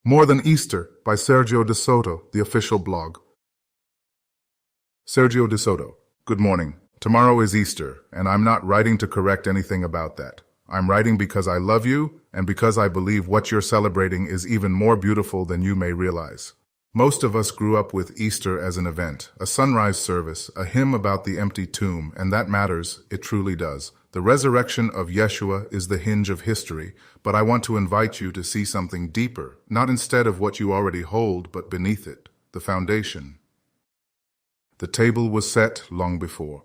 More Than Easter by Sergio de Soto, the official blog. Sergio de Soto. Good morning. Tomorrow is Easter, and I'm not writing to correct anything about that. I'm writing because I love you, and because I believe what you're celebrating is even more beautiful than you may realize. Most of us grew up with Easter as an event, a sunrise service, a hymn about the empty tomb, and that matters, it truly does. The resurrection of Yeshua is the hinge of history, but I want to invite you to see something deeper, not instead of what you already hold, but beneath it, the foundation. The table was set long before.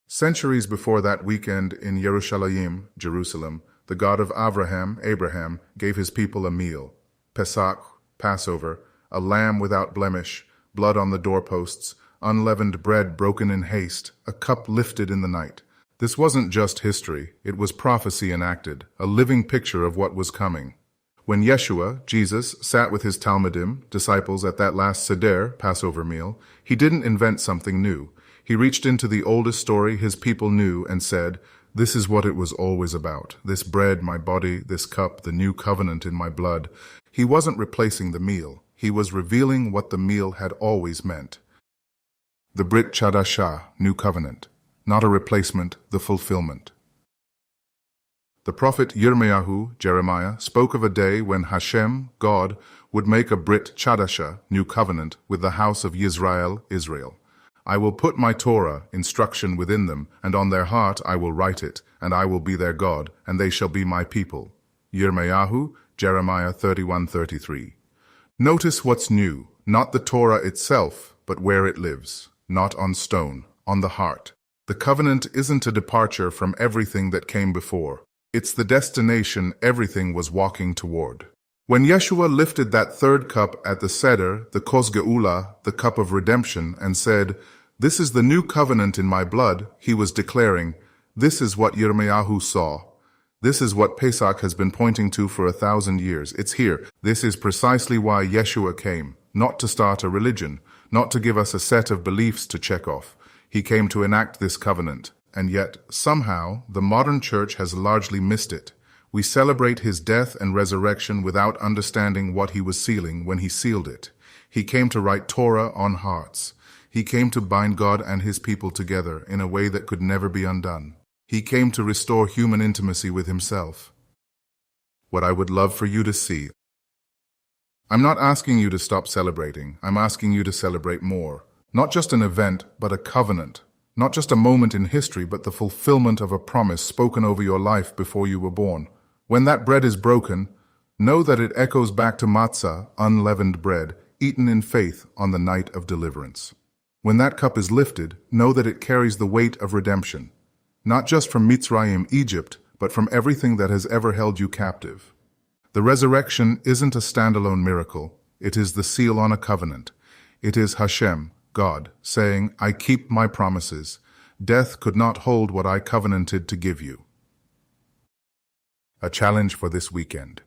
Centuries before that weekend in Yerushalayim, Jerusalem, the God of Abraham, gave his people a meal. Pesach, Passover, a lamb without blemish, blood on the doorposts, unleavened bread broken in haste, a cup lifted in the night. This wasn't just history, it was prophecy enacted, a living picture of what was coming. When Yeshua, Jesus, sat with his Talmudim, disciples at that last Seder, Passover meal, he didn't invent something new. He reached into the oldest story his people knew and said, "This is what it was always about. This bread, my body, this cup, the new covenant in my blood." He wasn't replacing the meal. He was revealing what the meal had always meant. The Brit Chadashah, new covenant. Not a replacement, the fulfillment. The prophet Yirmiyahu, Jeremiah, spoke of a day when Hashem, God, would make a Brit Chadashah, new covenant, with the house of Yisrael, Israel. "I will put my Torah, instruction, within them, and on their heart I will write it, and I will be their God, and they shall be my people." Yirmiyahu, Jeremiah 31:33. Notice what's new, not the Torah itself, but where it lives, not on stone, on the heart. The covenant isn't a departure from everything that came before. It's the destination everything was walking toward. When Yeshua lifted that third cup at the Seder, the Kos Geula, the cup of redemption, and said, "This is the new covenant in my blood," he was declaring, this is what Yirmiyahu saw. This is what Pesach has been pointing to for 1,000 years. It's here. This is precisely why Yeshua came, not to start a religion, not to give us a set of beliefs to check off. He came to enact this covenant, and yet, somehow, the modern church has largely missed it. We celebrate his death and resurrection without understanding what he was sealing when he sealed it. He came to write Torah on hearts. He came to bind God and his people together in a way that could never be undone. He came to restore human intimacy with himself. What I would love for you to see. I'm not asking you to stop celebrating. I'm asking you to celebrate more. Not just an event, but a covenant. Not just a moment in history, but the fulfillment of a promise spoken over your life before you were born. When that bread is broken, know that it echoes back to matzah, unleavened bread, eaten in faith on the night of deliverance. When that cup is lifted, know that it carries the weight of redemption. Not just from Mitzrayim, Egypt, but from everything that has ever held you captive. The resurrection isn't a standalone miracle. It is the seal on a covenant. It is Hashem, God, saying, "I keep my promises. Death could not hold what I covenanted to give you." A challenge for this weekend.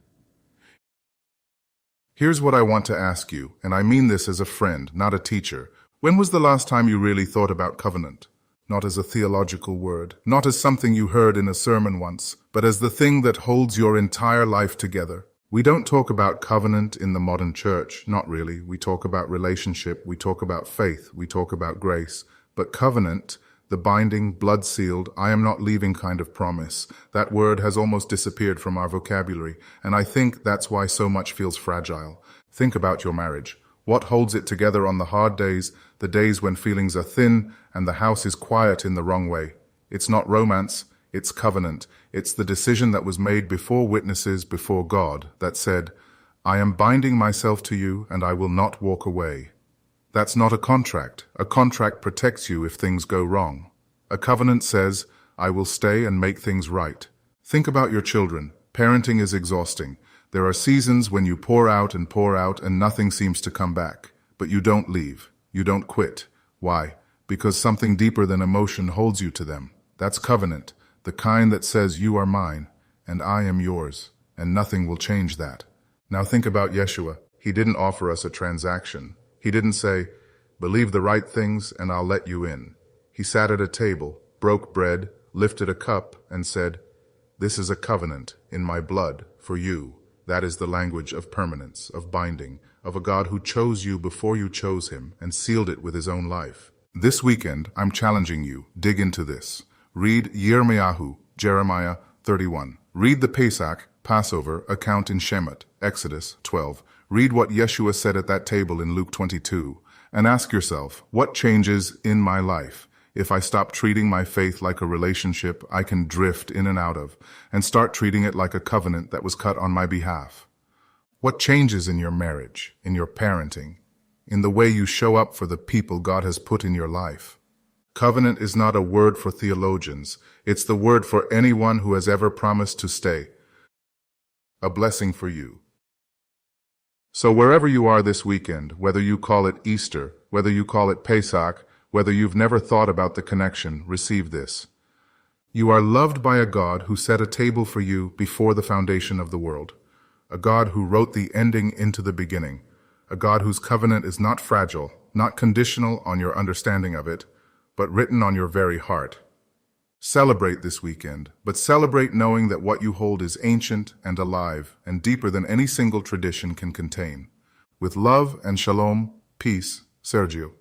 Here's what I want to ask you, and I mean this as a friend, not a teacher. When was the last time you really thought about covenant? Not as a theological word, not as something you heard in a sermon once, but as the thing that holds your entire life together. We don't talk about covenant in the modern church, not really. We talk about relationship, we talk about faith, we talk about grace. But covenant, the binding, blood-sealed, I am not leaving kind of promise, that word has almost disappeared from our vocabulary, and I think that's why so much feels fragile. Think about your marriage. What holds it together on the hard days, the days when feelings are thin and the house is quiet in the wrong way? It's not romance. It's covenant. It's the decision that was made before witnesses, before God, that said, "I am binding myself to you and I will not walk away." That's not a contract. A contract protects you if things go wrong. A covenant says, "I will stay and make things right." Think about your children. Parenting is exhausting. There are seasons when you pour out and nothing seems to come back. But you don't leave. You don't quit. Why? Because something deeper than emotion holds you to them. That's covenant. The kind that says, "You are mine, and I am yours," and nothing will change that. Now think about Yeshua. He didn't offer us a transaction. He didn't say, "Believe the right things and I'll let you in." He sat at a table, broke bread, lifted a cup, and said, "This is a covenant in my blood for you, That is the language of permanence, of binding, of a God who chose you before you chose him and sealed it with his own life. This weekend, I'm challenging you. Dig into this. Read Yirmiyahu, Jeremiah 31. Read the Pesach, Passover, account in Shemot, Exodus 12. Read what Yeshua said at that table in Luke 22. And ask yourself, what changes in my life if I stop treating my faith like a relationship I can drift in and out of, and start treating it like a covenant that was cut on my behalf? What changes in your marriage, in your parenting, in the way you show up for the people God has put in your life? Covenant is not a word for theologians. It's the word for anyone who has ever promised to stay. A blessing for you. So wherever you are this weekend, whether you call it Easter, whether you call it Pesach, whether you've never thought about the connection, receive this. You are loved by a God who set a table for you before the foundation of the world, a God who wrote the ending into the beginning, a God whose covenant is not fragile, not conditional on your understanding of it, but written on your very heart. Celebrate this weekend, but celebrate knowing that what you hold is ancient and alive and deeper than any single tradition can contain. With love and shalom, peace, Sergio.